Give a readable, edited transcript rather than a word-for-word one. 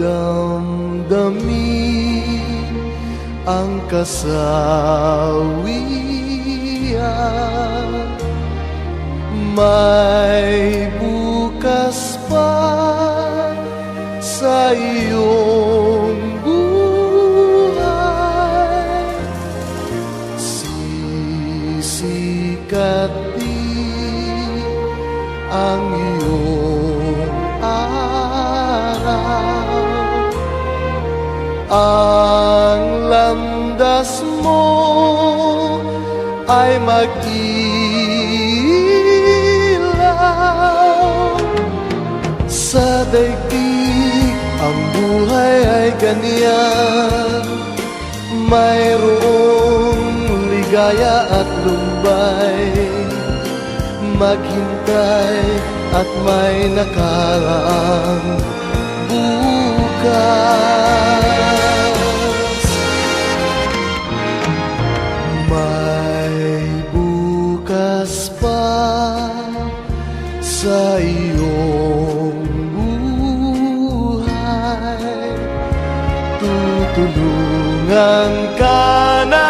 damdamin ang kasawian. May bukas pa sa iyong buhay, sisikat din ang iyong araw. Ang landas mo ay mag-ilaw. Sa daigdig ang buhay ay ganyan, mayroong ligaya at lumbay. Maghintay at may nakaraang bukas. May bukas pa sa iyong buhay. Tutulungan ka na